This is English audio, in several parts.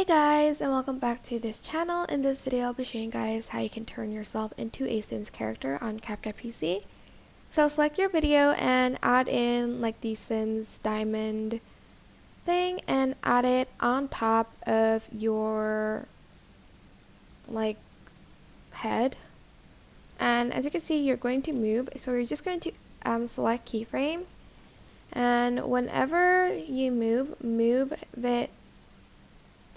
Guys, and welcome back to this channel. In this video I'll be showing you guys how you can turn yourself into a Sims character on CapCut PC. So select your video and add in like the Sims diamond thing and add it on top of your head. And as you can see, you're going to move, so you're just going to select keyframe, and whenever you move it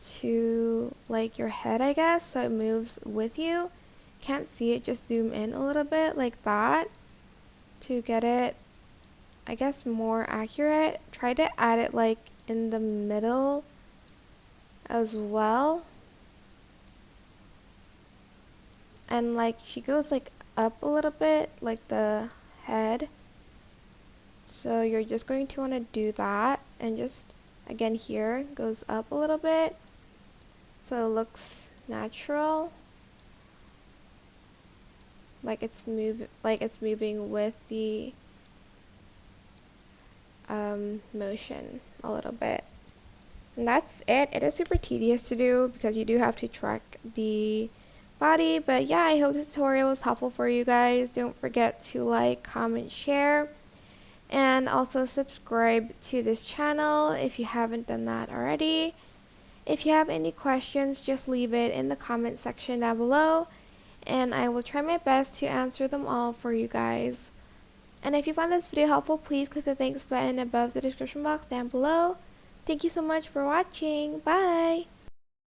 to like your head, I guess, so it moves with you. Can't see it, just zoom in a little bit like that to get it, I guess, more accurate. Try to add it like in the middle as well, and like she goes like up a little bit like the head, so you're just going to want to do that, and just again here goes up a little bit so it looks natural, like it's moving with the motion a little bit. And that's it. It is super tedious to do because you do have to track the body, but yeah, I hope this tutorial was helpful for you guys. Don't forget to like, comment, share, and also subscribe to this channel if you haven't done that already. If you have any questions, just leave it in the comment section down below, and I will try my best to answer them all for you guys. And if you found this video helpful, please click the thanks button above the description box down below. Thank you so much for watching. Bye!